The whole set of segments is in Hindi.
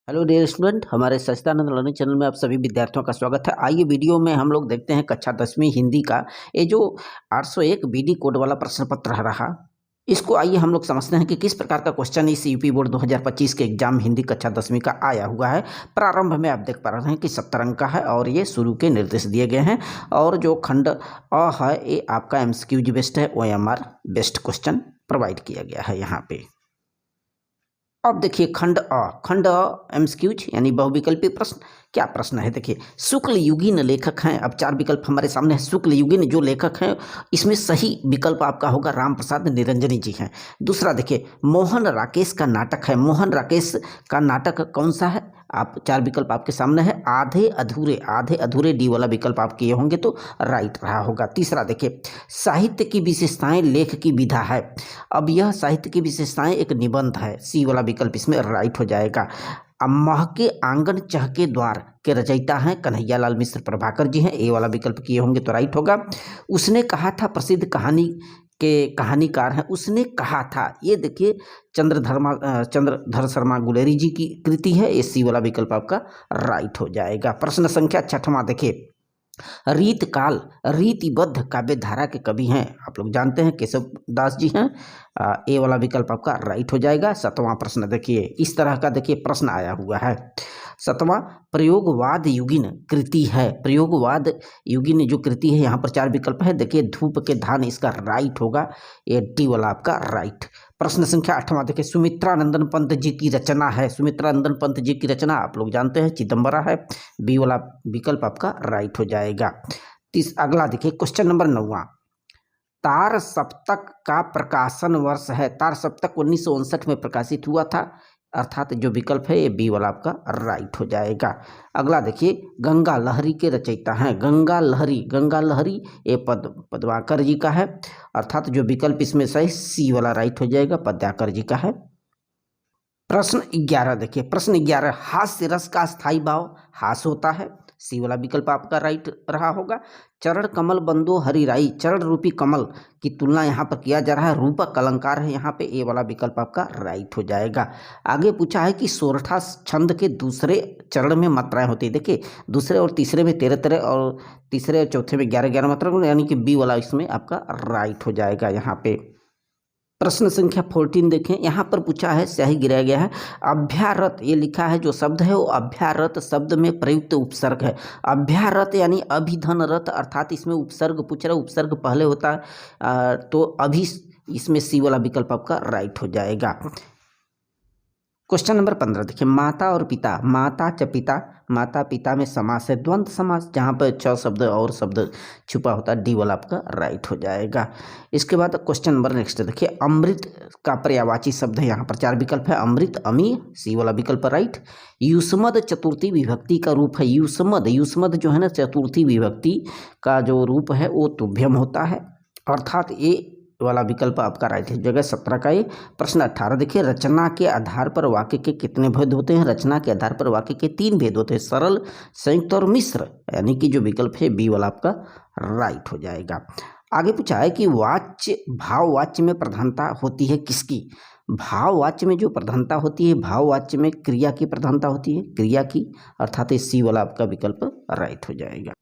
हेलो डियर स्टूडेंट, हमारे सच्चिदानंद लर्निंग चैनल में आप सभी विद्यार्थियों का स्वागत है। आइए वीडियो में हम लोग देखते हैं कक्षा 10वीं हिंदी का ये जो 801 बीडी कोड वाला प्रश्न पत्र रहा, इसको आइए हम लोग समझते हैं कि किस प्रकार का क्वेश्चन इस यूपी बोर्ड 2025 के एग्जाम हिंदी कक्षा 10वीं का आया हुआ है। प्रारंभ में आप देख पा रहे हैं कि 70 अंक का है और ये शुरू के निर्देश दिए गए हैं और जो खंड अ है ये आपका एमसीक्यूज बेस्ड है, ओएमआर बेस्ड क्वेश्चन प्रोवाइड किया गया है यहाँ पे। अब देखिए खंड अ एमसीक्यूज यानी बहुविकल्पी प्रश्न। क्या प्रश्न है देखिए, शुक्ल युगीन लेखक हैं। अब चार विकल्प हमारे सामने है। शुक्ल युगीन जो लेखक हैं इसमें सही विकल्प आपका होगा राम प्रसाद निरंजनी जी हैं। दूसरा देखिए, मोहन राकेश का नाटक है। मोहन राकेश का नाटक कौन सा है? आप चार विकल्प आपके सामने है। आधे अधूरे डी वाला विकल्प आप किए होंगे तो राइट रहा होगा। तीसरा देखिए, साहित्य की विशेषताएं लेख की विधा है। अब यह साहित्य की विशेषताएं एक निबंध है, सी वाला विकल्प इसमें राइट हो जाएगा। अब महके आंगन चहके द्वार के रचयिता हैं कन्हैयालाल मिश्र प्रभाकर जी हैं, ए वाला विकल्प किए होंगे तो राइट होगा। उसने कहा था प्रसिद्ध कहानी के कहानीकार हैं। उसने कहा था, ये देखिए चंद्रधर शर्मा गुलेरी जी की कृति है, ए सी वाला विकल्प आपका राइट हो जाएगा। प्रश्न संख्या 6वां देखिए, रीतकाल रीतिबद्ध काव्य धारा के कवि हैं, आप लोग जानते हैं केशव दास जी हैं, ए वाला विकल्प आपका राइट हो जाएगा। 7वां प्रश्न देखिए, इस तरह का देखिए प्रश्न आया हुआ है। 7वां, प्रयोगवाद युगिन कृति है। प्रयोगवाद युगिन जो कृति है यहाँ पर चार विकल्प है। देखिए धूप के धान इसका राइट होगा, ये डी वाला आपका राइट। प्रश्न संख्या 8वां देखिए, सुमित्रानंदन पंत जी की रचना है। सुमित्रानंदन पंत जी की रचना आप लोग जानते हैं चिदम्बरा है, बी वाला विकल्प आपका राइट हो जाएगा। अगला देखिए क्वेश्चन नंबर 9वां, तार सप्तक का प्रकाशन वर्ष है। तार सप्तक 1959 में प्रकाशित हुआ था, अर्थात जो विकल्प है ये बी वाला आपका राइट हो जाएगा। अगला देखिए, गंगा लहरी के रचयिता हैं। गंगा लहरी ये पद्माकर जी का है, अर्थात जो विकल्प इसमें सही सी वाला राइट हो जाएगा, पद्माकर जी का है। प्रश्न 11 देखिए, प्रश्न 11, हास्य रस का स्थायी भाव हास होता है, सी वाला विकल्प आपका राइट रहा होगा। चरण कमल बंदो हरिराई, चरण रूपी कमल की तुलना यहाँ पर किया जा रहा है, रूपक अलंकार है यहाँ पे, ए वाला विकल्प आपका राइट हो जाएगा। आगे पूछा है कि सोरठा छंद के दूसरे चरण में मात्राएं होती है। देखिए दूसरे और तीसरे में 13 और तीसरे और चौथे में 11 मात्रा, यानी कि बी वाला इसमें आपका राइट हो जाएगा यहाँ पे। प्रश्न संख्या 14 देखें, यहाँ पर पूछा है, स्याही गिराया गया है, अभ्यारत ये लिखा है, जो शब्द है वो अभ्यारत शब्द में प्रयुक्त उपसर्ग है। अभ्यारत यानी अभिधनरत, अर्थात इसमें उपसर्ग पूछ रहा है, उपसर्ग पहले होता है तो अभी इसमें सी वाला विकल्प आपका राइट हो जाएगा। क्वेश्चन नंबर 15 देखिए, माता और पिता, माता च पिता, माता पिता में समास है द्वंद्व समास, जहाँ पर 6 शब्द और शब्द छुपा होता है, डी वाला आपका राइट हो जाएगा। इसके बाद क्वेश्चन नंबर नेक्स्ट देखिए, अमृत का पर्यायवाची शब्द है, यहाँ पर चार विकल्प है, अमृत, अमी, सी वाला विकल्प राइट। युष्मद चतुर्थी विभक्ति का रूप है। युष्मद जो है ना चतुर्थी विभक्ति का जो रूप है वो तुभ्यम होता है, अर्थात ये वाला विकल्प आपका राइट है जगह 17 का ये। प्रश्न 18 देखिए, रचना के आधार पर वाक्य के कितने भेद होते हैं? रचना के आधार पर वाक्य के 3 भेद होते हैं, सरल, संयुक्त और मिश्र, यानी कि जो विकल्प है बी वाला आपका राइट हो जाएगा। आगे पूछा है कि वाच्य भाववाच्य में प्रधानता होती है किसकी? भाववाच्य में जो प्रधानता होती है, भाववाच्य में क्रिया की प्रधानता होती है, क्रिया की, अर्थात सी वाला आपका विकल्प राइट हो जाएगा,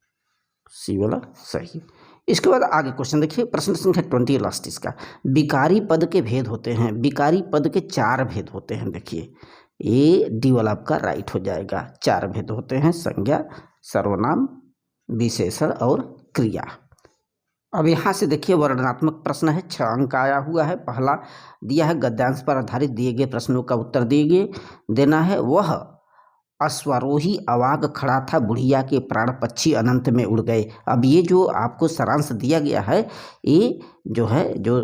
सी वाला सही। इसके बाद आगे क्वेश्चन देखिए, प्रश्न संख्या 20 लास्ट इसका, विकारी पद के भेद होते हैं। विकारी पद के 4 भेद होते हैं, देखिए ए डी वाला आपका राइट हो जाएगा। 4 भेद होते हैं, संज्ञा, सर्वनाम, विशेषण और क्रिया। अब यहाँ से देखिए वर्णनात्मक प्रश्न है, 6 अंक आया हुआ है। पहला दिया है, गद्यांश पर आधारित दिए गए प्रश्नों का उत्तर देना है। वह अश्वारोही अवाग खड़ा था, बुढ़िया के प्राण पक्षी अनंत में उड़ गए। अब ये जो आपको सारांश दिया गया है, ये जो है जो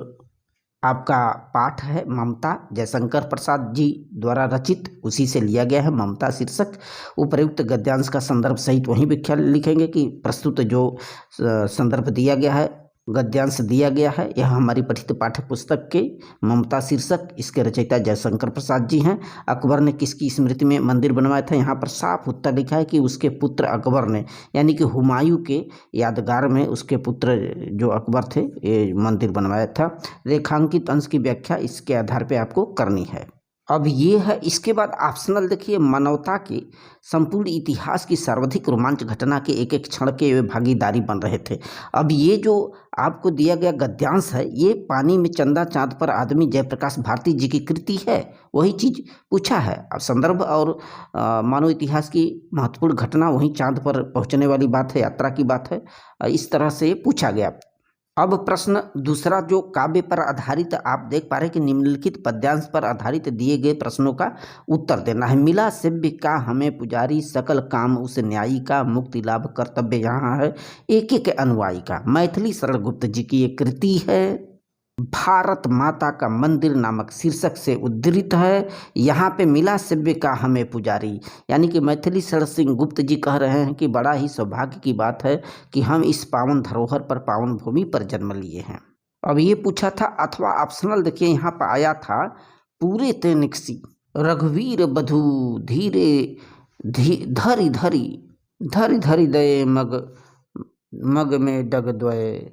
आपका पाठ है ममता जयशंकर प्रसाद जी द्वारा रचित, उसी से लिया गया है, ममता शीर्षक। उपयुक्त गद्यांश का संदर्भ सहित वहीं व्याख्या लिखेंगे कि प्रस्तुत जो संदर्भ दिया गया है, गद्यांश दिया गया है, यह हमारी पठित पाठ्य पुस्तक के ममता शीर्षक, इसके रचयिता जयशंकर प्रसाद जी हैं। अकबर ने किसकी स्मृति में मंदिर बनवाया था? यहाँ पर साफ उत्तर लिखा है कि उसके पुत्र अकबर ने, यानी कि हुमायूं के यादगार में उसके पुत्र जो अकबर थे ये मंदिर बनवाया था। रेखांकित अंश की व्याख्या इसके आधार पर आपको करनी है। अब ये है। इसके बाद ऑप्शनल देखिए, मानवता के संपूर्ण इतिहास की सर्वाधिक रोमांच घटना के एक एक क्षण के वे भागीदारी बन रहे थे। अब ये जो आपको दिया गया गद्यांश है, ये पानी में चंदा चांद पर आदमी जयप्रकाश भारती जी की कृति है, वही चीज़ पूछा है। अब संदर्भ और मानव इतिहास की महत्वपूर्ण घटना, वहीं चांद पर पहुंचने वाली बात है, यात्रा की बात है, इस तरह से पूछा गया। अब प्रश्न दूसरा जो काव्य पर आधारित, आप देख पा रहे हैं कि निम्नलिखित पद्यांश पर आधारित दिए गए प्रश्नों का उत्तर देना है। मिला सेव्य का हमें पुजारी, सकल काम उस न्यायी का, मुक्ति लाभ कर्तव्य यहाँ है एक एक अनुयायी का। मैथिली शरण गुप्त जी की ये कृति है। भारत माता का मंदिर नामक शीर्षक से उद्धृत है। यहाँ पे मिला सेव्य का हमें पुजारी, यानी कि मैथिली शरण सिंह गुप्त जी कह रहे हैं कि बड़ा ही सौभाग्य की बात है कि हम इस पावन धरोहर पर, पावन भूमि पर जन्म लिए हैं। अब ये पूछा था, अथवा ऑप्शनल देखिए यहाँ पर आया था, पूरे ते निकसी रघुवीर बधू धीरे धरी धरी धरी धरी दये मग मग में डग द्वय,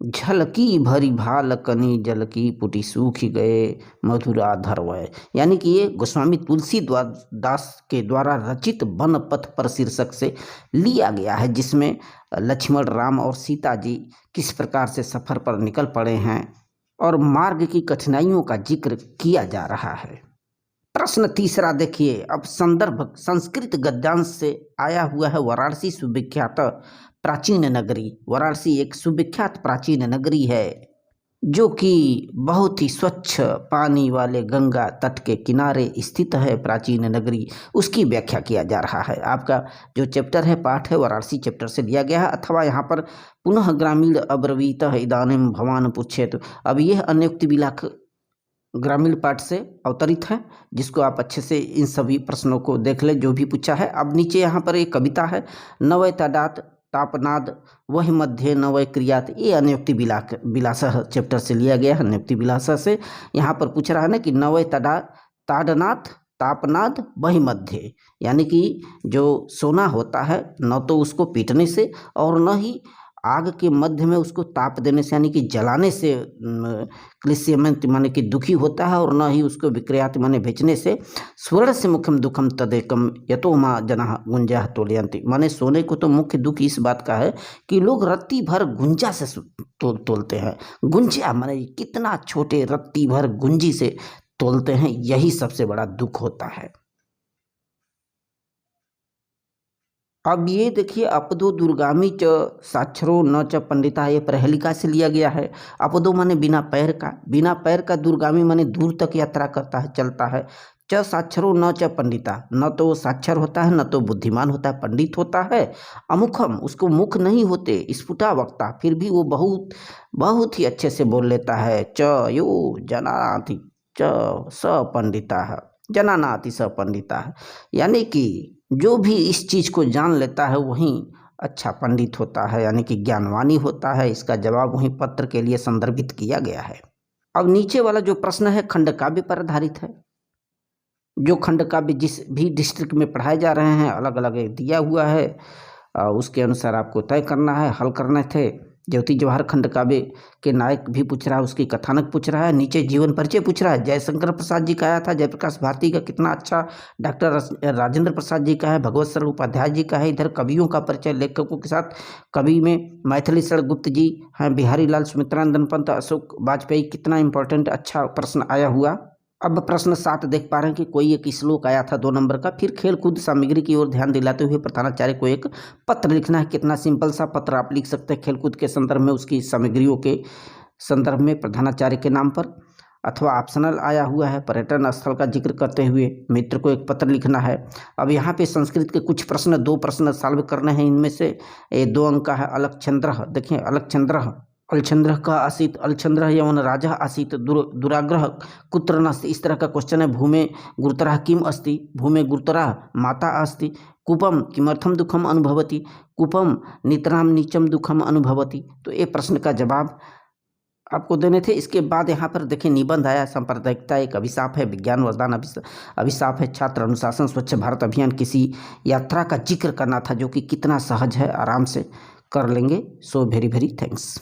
झलकी भरी भाल कनी जलकी पुटी सूख गए मधुरा धरवय। यानी कि ये गोस्वामी तुलसीदास के द्वारा रचित वन पथ पर शीर्षक से लिया गया है, जिसमें लक्ष्मण, राम और सीता जी किस प्रकार से सफर पर निकल पड़े हैं और मार्ग की कठिनाइयों का जिक्र किया जा रहा है। प्रश्न तीसरा देखिए, अब संदर्भ संस्कृत गद्यांश से आया हुआ है। वाराणसी सुविख्यात प्राचीन नगरी, वाराणसी एक सुविख्यात प्राचीन नगरी है जो कि बहुत ही स्वच्छ पानी वाले गंगा तट के किनारे स्थित है। प्राचीन नगरी, उसकी व्याख्या किया जा रहा है। आपका जो चैप्टर है, पाठ है, वाराणसी चैप्टर से लिया गया है। अथवा यहाँ पर पुनः ग्रामीण अब्रवीत इदानीम भवान पुच्छेत, अब यह अन्योक्ति विलाख ग्रामीण पाठ से अवतरित है, जिसको आप अच्छे से इन सभी प्रश्नों को देख ले जो भी पूछा है। अब नीचे यहाँ पर एक कविता है, नवय तडात तापनाद वही मध्य नवय क्रियात, ये अन्योक्ति विलासा चैप्टर से लिया गया है। अन्योक्ति विलासा से यहाँ पर पूछ रहा है ना कि नवय ताड़नाथ तापनाद वही मध्य, यानी कि जो सोना होता है न तो उसको पीटने से और न ही आग के मध्य में उसको ताप देने से, यानी कि जलाने से क्लिश्यमंत माने कि दुखी होता है, और न ही उसको विक्रयात माने बेचने से। स्वर्ण से मुख्यम दुखम तदेकम यतो माँ जना गुंजा तोलयंती, माने सोने को तो मुख्य दुख इस बात का है कि लोग रत्ती भर गुंजा से तोलते हैं। गुंजा माने कितना छोटे, रत्ती भर गुंजी से तोलते हैं, यही सबसे बड़ा दुख होता है। अब ये देखिए, अपदो दुर्गामी च साक्षरो न च पंडिता, ये प्रहेलिका से लिया गया है। अपदो माने बिना पैर का, बिना पैर का, दुर्गामी माने दूर तक यात्रा करता है, चलता है। च साक्षरो न च पंडिता, न तो साक्षर होता है, न तो बुद्धिमान होता है, पंडित होता है। अमुखम, उसको मुख नहीं होते, स्फुटा वक्ता, फिर भी वो बहुत बहुत ही अच्छे से बोल लेता है। च यो जनाति च स पंडिता है, जनानाति स पंडिता है, यानी कि जो भी इस चीज़ को जान लेता है वहीं अच्छा पंडित होता है, यानी कि ज्ञानवानी होता है। इसका जवाब वहीं पत्र के लिए संदर्भित किया गया है। अब नीचे वाला जो प्रश्न है खंड काव्य पर आधारित है। जो खंड काव्य जिस भी डिस्ट्रिक्ट में पढ़ाए जा रहे हैं, अलग अलग दिया हुआ है, उसके अनुसार आपको तय करना है, हल करने थे। ज्योति जवाहर खंड काव्य के नायक भी पूछ रहा है, उसकी कथानक पूछ रहा है। नीचे जीवन परिचय पूछ रहा है, जयशंकर प्रसाद जी का आया था, जयप्रकाश भारती का कितना अच्छा, डॉक्टर राजेंद्र प्रसाद जी का है, भगवत शरण उपाध्याय जी का है। इधर कवियों का परिचय लेखकों के साथ, कवि में मैथिली शरण गुप्त जी हैं, बिहारी लाल, सुमित्रानंदन पंत, अशोक वाजपेयी, कितना इंपॉर्टेंट अच्छा प्रश्न आया हुआ। अब प्रश्न 7 देख पा रहे हैं कि कोई एक श्लोक आया था 2 नंबर का। फिर खेल कूद सामग्री की ओर ध्यान दिलाते हुए प्रधानाचार्य को एक पत्र लिखना है। कितना सिंपल सा पत्र आप लिख सकते हैं खेलकूद के संदर्भ में, उसकी सामग्रियों के संदर्भ में प्रधानाचार्य के नाम पर। अथवा ऑप्शनल आया हुआ है, पर्यटन स्थल का जिक्र करते हुए मित्र को एक पत्र लिखना है। अब यहाँ पे संस्कृत के कुछ प्रश्न, 2 प्रश्न सॉल्व करने हैं। इनमें से 2 अंक का है अलक्षंद्र। देखिए अलक्षंद्र, अलचंद्र का आसीत, अलचंद्र यवन राजा आसीत, दुराग्रह कुत्र नास्ति, इस तरह का क्वेश्चन है। भूमे गुरुतरः किम अस्ति, भूमे गुरुतरः माता अस्ति, कूपम किमर्थम दुखम अनुभवति, कूपम नितराम नीचम दुखम अनुभवति। तो ये प्रश्न का जवाब आपको देने थे। इसके बाद यहाँ पर देखिए निबंध आया, सांप्रदायिकता एक अभिशाप है, विज्ञान वरदान अभिशाप है, छात्र अनुशासन, स्वच्छ भारत अभियान, किसी यात्रा का जिक्र करना था जो कि कितना सहज है, आराम से कर लेंगे। So very very thanks.